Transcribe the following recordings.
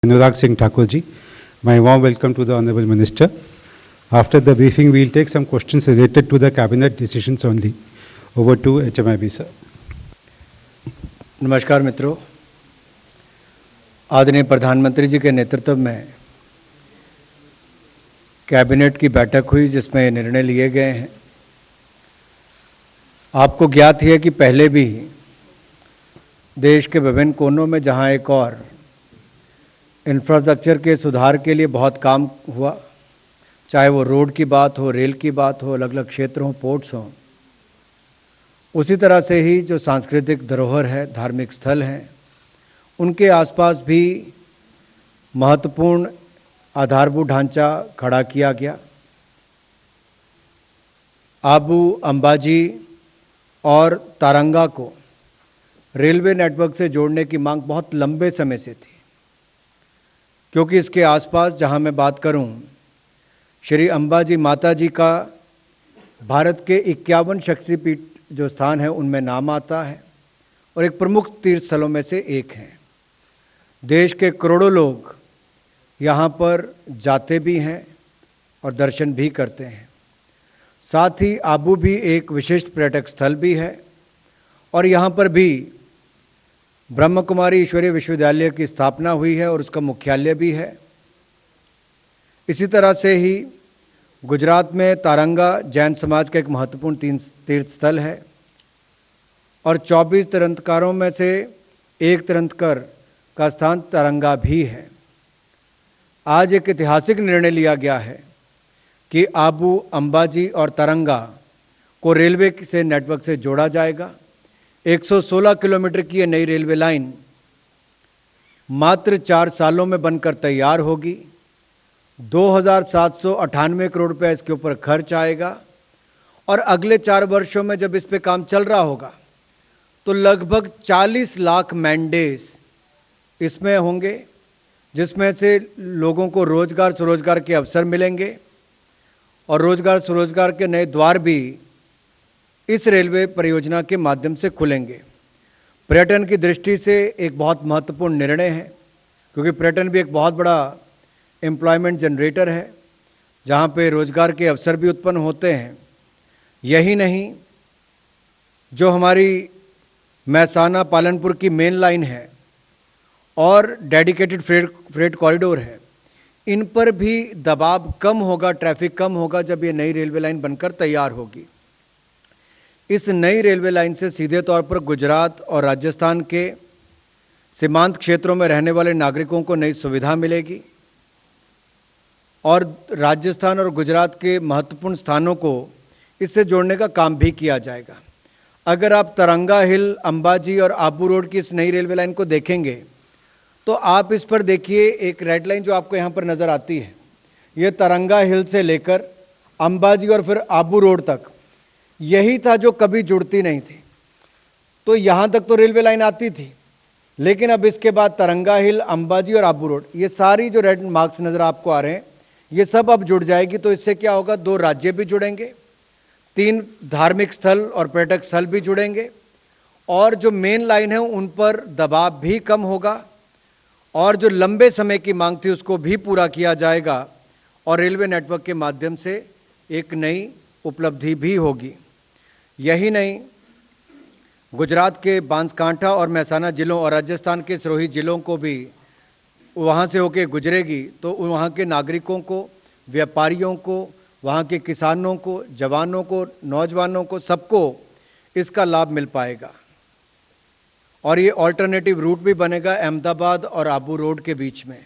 Anurag Singh Thakur ji. My warm welcome to the Honorable Minister. After the briefing, we will take some questions related to the cabinet decisions only. Over to HMIB, sir. नमस्कार मित्रों, आदरणीय प्रधानमंत्री जी के नेतृत्व में cabinet की बैठक हुई जिसमें निर्णय लिए गए हैं। आपको ज्ञात ही है कि पहले भी देश के विभिन्न कोनों में जहां एक और इंफ्रास्ट्रक्चर के सुधार के लिए बहुत काम हुआ, चाहे वो रोड की बात हो, रेल की बात हो, अलग अलग क्षेत्र हो, पोर्ट्स हों, उसी तरह से ही जो सांस्कृतिक धरोहर है, धार्मिक स्थल हैं, उनके आसपास भी महत्वपूर्ण आधारभूत ढांचा खड़ा किया गया। आबू अंबाजी और तारंगा को रेलवे नेटवर्क से जोड़ने की मांग बहुत लंबे समय से थी, क्योंकि इसके आसपास जहां मैं बात करूं, श्री अंबाजी माता जी का भारत के 51 शक्तिपीठ जो स्थान है उनमें नाम आता है और एक प्रमुख तीर्थ स्थलों में से एक है। देश के करोड़ों लोग यहां पर जाते भी हैं और दर्शन भी करते हैं। साथ ही आबू भी एक विशिष्ट पर्यटक स्थल भी है और यहां पर भी ब्रह्म कुमारी ईश्वरीय विश्वविद्यालय की स्थापना हुई है और उसका मुख्यालय भी है। इसी तरह से ही गुजरात में तारंगा जैन समाज का एक महत्वपूर्ण तीर्थ स्थल है और 24 तीर्थंकरों में से एक तीर्थंकर का स्थान तारंगा भी है। आज एक ऐतिहासिक निर्णय लिया गया है कि आबू अंबाजी और तारंगा को रेलवे से नेटवर्क से जोड़ा जाएगा। 116 किलोमीटर की यह नई रेलवे लाइन मात्र 4 सालों में बनकर तैयार होगी। 2,798 करोड़ रुपए इसके ऊपर खर्च आएगा और अगले 4 वर्षों में जब इस पे काम चल रहा होगा तो लगभग 40 लाख मैंडेज इसमें होंगे, जिसमें से लोगों को रोजगार स्वरोजगार के अवसर मिलेंगे और रोजगार स्वरोजगार के नए द्वार भी इस रेलवे परियोजना के माध्यम से खुलेंगे। पर्यटन की दृष्टि से एक बहुत महत्वपूर्ण निर्णय है, क्योंकि पर्यटन भी एक बहुत बड़ा एम्प्लॉयमेंट जनरेटर है, जहां पे रोजगार के अवसर भी उत्पन्न होते हैं। यही नहीं, जो हमारी महसाना पालनपुर की मेन लाइन है और डेडिकेटेड फ्रेट कॉरिडोर है, इन पर भी दबाव कम होगा, ट्रैफिक कम होगा जब ये नई रेलवे लाइन बनकर तैयार होगी। इस नई रेलवे लाइन से सीधे तौर पर गुजरात और राजस्थान के सीमांत क्षेत्रों में रहने वाले नागरिकों को नई सुविधा मिलेगी और राजस्थान और गुजरात के महत्वपूर्ण स्थानों को इससे जोड़ने का काम भी किया जाएगा। अगर आप तरंगा हिल, अंबाजी और आबू रोड की इस नई रेलवे लाइन को देखेंगे तो आप इस पर देखिए, एक रेड लाइन जो आपको यहां पर नजर आती है, यह तरंगा हिल से लेकर अंबाजी और फिर आबू रोड तक यही था जो कभी जुड़ती नहीं थी। तो यहां तक तो रेलवे लाइन आती थी, लेकिन अब इसके बाद तरंगा हिल, अंबाजी और आबू रोड, ये सारी जो रेड मार्क्स नजर आपको आ रहे हैं, ये सब अब जुड़ जाएगी। तो इससे क्या होगा, 2 राज्य भी जुड़ेंगे, 3 धार्मिक स्थल और पर्यटक स्थल भी जुड़ेंगे और जो मेन लाइन है उन पर दबाव भी कम होगा और जो लंबे समय की मांग थी उसको भी पूरा किया जाएगा और रेलवे नेटवर्क के माध्यम से एक नई उपलब्धि भी होगी। यही नहीं, गुजरात के बांसकांठा और महसाना जिलों और राजस्थान के सिरोही जिलों को भी वहां से होकर गुजरेगी, तो वहां के नागरिकों को, व्यापारियों को, वहां के किसानों को, जवानों को, नौजवानों को, सबको इसका लाभ मिल पाएगा और ये ऑल्टरनेटिव रूट भी बनेगा अहमदाबाद और आबू रोड के बीच में।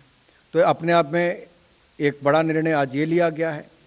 तो अपने आप में एक बड़ा निर्णय आज ये लिया गया है।